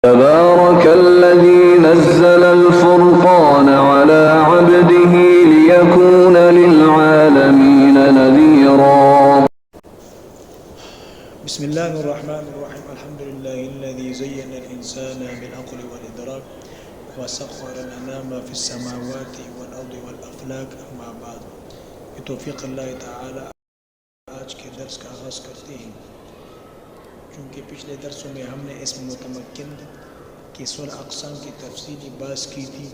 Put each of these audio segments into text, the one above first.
تبارك الذي نزل الفرقان على عبده ليكون للعالمين نذيرا. بسم الله الرحمن الرحيم. الحمد لله الذي زين الإنسان بالعقل والإدراك وسخر الأنام في السماوات والأرض والأفلاك. أما بعد، بتوفیق اللہ تعالی آج کے درس کا آغاز کرتے ہیں. چونکہ پچھلے درسوں میں ہم نے اسم متمکن کی 16 اقسام کی تفصیلی بحث کی تھی،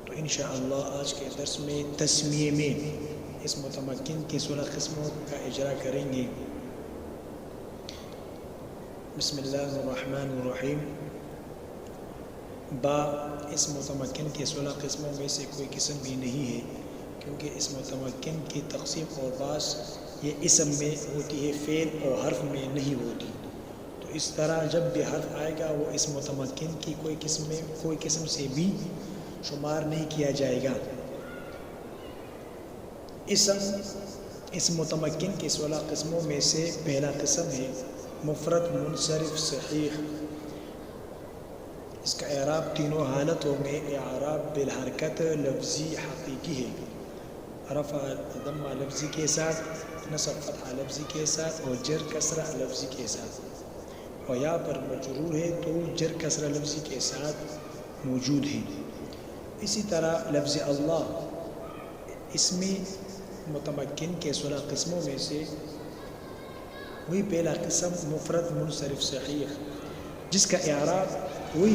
تو انشاءاللہ آج کے درس میں تسمیے میں اس متمکن کی 16 قسموں کا اجرا کریں گے. بسم اللہ الرحمن الرحیم. با اس متمکن کے 16 قسموں میں سے کوئی قسم بھی نہیں ہے، کیونکہ اس متمکن کی تقسیم اور بعض یہ اسم میں ہوتی ہے، فعل اور حرف میں نہیں ہوتی. تو اس طرح جب بھی حرف آئے گا وہ اس متمکن کی کوئی قسم سے بھی شمار نہیں کیا جائے گا. اس متمکن کی 16 قسموں میں سے پہلا قسم ہے مفرد منصرف صحیح. اس کا اعراب تینوں حالتوں میں اعراب بالحرکت لفظی حقیقی ہے. رفع ضمہ لفظی کے ساتھ، نصب فتحہ لفظی کے ساتھ اور جر کسرہ لفظی کے ساتھ. اور یہاں پر مجرور ہے تو جر کسرہ لفظی کے ساتھ موجود ہے. اسی طرح لفظ اللہ اسم متمکن کے 16 قسموں میں سے وہی پہلا قسم مفرد منصرف صحیح، جس کا اعراب وہی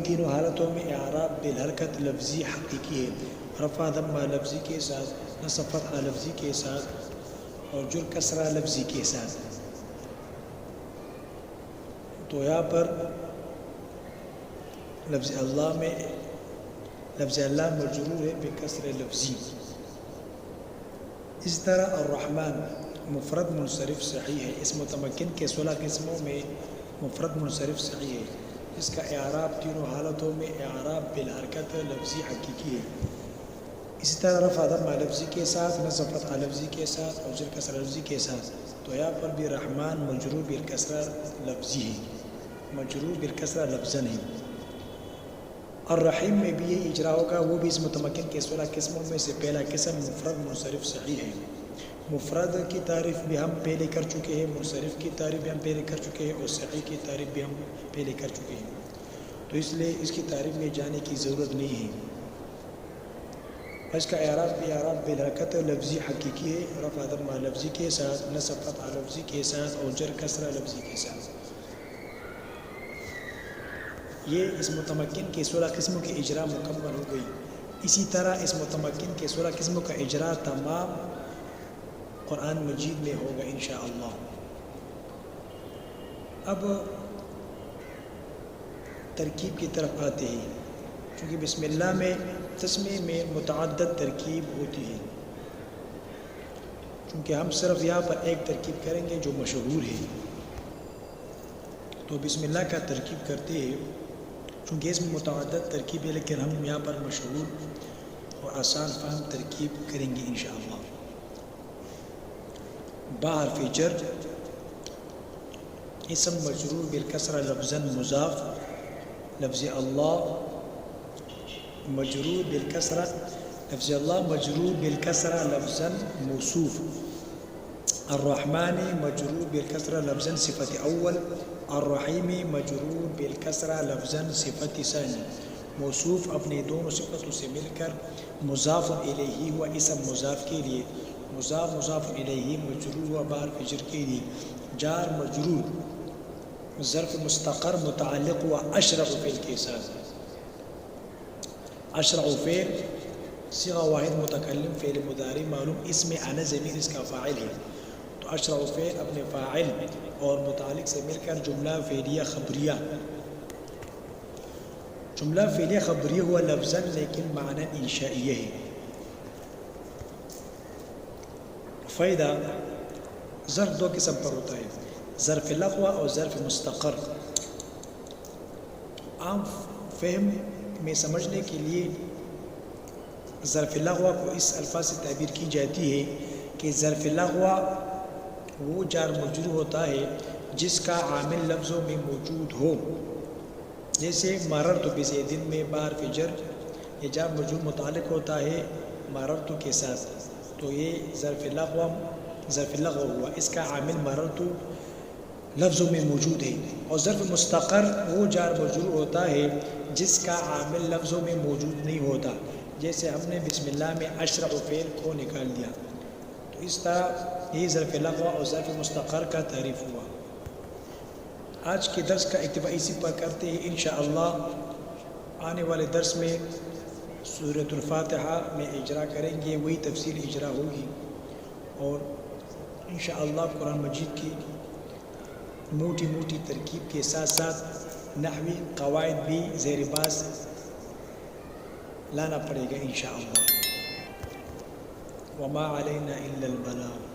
تینوں حالتوں میں اعراب بالحرکت لفظی حقیقی ہے. رفع ضمہ لفظی کے ساتھ، نصب فتحہ لفظی کے ساتھ اور جر کسرہ لفظی کے ساتھ. تو یہاں پر لفظ اللہ مجرور ہے بکسر لفظی. اس طرح الرحمن مفرد منصرف صحیح ہے. اس متمکن کے 16 قسموں میں مفرد منصرف صحیح ہے، جس کا اعراب تینوں حالتوں میں اعراب بالحرکت لفظی حقیقی ہے. اسی طرح رفع ضمہ لفظی کے ساتھ، نصب فتحہ لفظی کے ساتھ اور جر کسرہ لفظی کے ساتھ. تو یہاں پر بھی رحمان مجرور بالکسرہ لفظی ہے، مجرور بالکسرہ لفظاً ہے. الرحیم میں بھی یہ اجرا ہوگا، وہ بھی اس متمکن کے 16 قسموں میں سے پہلا قسم مفرد منصرف صحیح ہے. مفرد کی تعریف بھی ہم پہلے کر چکے ہیں، منصرف کی تعریف بھی ہم پہلے کر چکے ہیں اور صحیح کی تعریف بھی ہم پہلے کر چکے ہیں، تو اس لیے اس کی تعریف میں جانے کی ضرورت نہیں ہے. اس کا اعراب بھی اعراب بالحرکت لفظی حقیقی ہے، رفع ضمہ لفظی کے ساتھ، نصب فتحہ لفظی کے ساتھ اور جر کسرہ لفظی کے ساتھ. یہ اس متمکن کے 16 قسموں کی اجرا مکمل ہو گئی. اسی طرح اس متمکن کے 16 قسموں کا اجرا تمام قرآن مجید میں ہوگا انشاءاللہ. اب ترکیب کی طرف آتے ہیں. چونکہ بسم اللہ میں تسمیے میں متعدد ترکیب ہوتی ہے، چونکہ ہم صرف یہاں پر ایک ترکیب کریں گے جو مشہور ہے. تو بسم اللہ کا ترکیب کرتے ہیں، چونکہ اس میں متعدد ترکیب ہے، لیکن ہم یہاں پر مشہور اور آسان فہم ترکیب کریں گے انشاءاللہ. با حرف جر، اسم مجرور بالکسرہ لفظاً مضاف. لفظ اللہ مجرور بالکسرہ، لفظاً موصوف. الرحمن مجرور بالکسرہ لفظاً صفت اول. الرحیم مجرور بالکسرہ لفظاً صفت ثانی. موصوف اپنے دونوں صفتوں سے مل کر مضاف الیہ ہوا اسم مضاف کے لیے. مضاف الیہ مجرور ہوا با حرف جر کے لیے. جار مجرور ظرف مستقر متعلق ہوا اشرع فعل کے ساتھ. اشرع فعل صیغہ واحد متکلم فعل مضارع معلوم، اس میں انا ضمیر اس کا فاعل ہے. تو اشرع فعل اپنے فاعل اور متعلق سے مل کر جملہ فعلیہ خبریہ ہوا لفظاً لیکن معنی انشائیہ ہے. فائدہ، ظرف دو قسم پر ہوتا ہے، ظرف لغو اور ظرف مستقر. عام فہم میں سمجھنے کے لیے ظرف لغو کو اس الفاظ سے تعبیر کی جاتی ہے کہ ظرف لغو وہ جار مجرور ہوتا ہے جس کا عامل لفظوں میں موجود ہو، جیسے مررت بزید میں بار فجر، یہ جار مجرور متعلق ہوتا ہے مررت کے ساتھ، تو یہ ظرف لغو ہوا، اس کا عامل مررت لفظوں میں موجود ہے۔ اور ظرف مستقر وہ جار مجرور ہوتا ہے جس کا عامل لفظوں میں موجود نہیں ہوتا، جیسے ہم نے بسم اللہ میں اشرع فعل کو نکال دیا، تو اس طرح یہ ظرف لغو اور ظرف مستقر کا تعریف ہوا۔ آج کے درس کا اکتفا اسی پر کرتے ہیں، انشاءاللہ آنے والے درس میں سورۃ الفاتحہ میں اجرا کریں گے، وہی تفصیل اجرا ہوگی، اور انشاءاللہ قرآن مجید کی موٹی موٹی ترکیب کے ساتھ ساتھ نحوی قواعد بھی زیر باز لانا پڑے گا انشاءاللہ۔ وما علینا الا البلاغ۔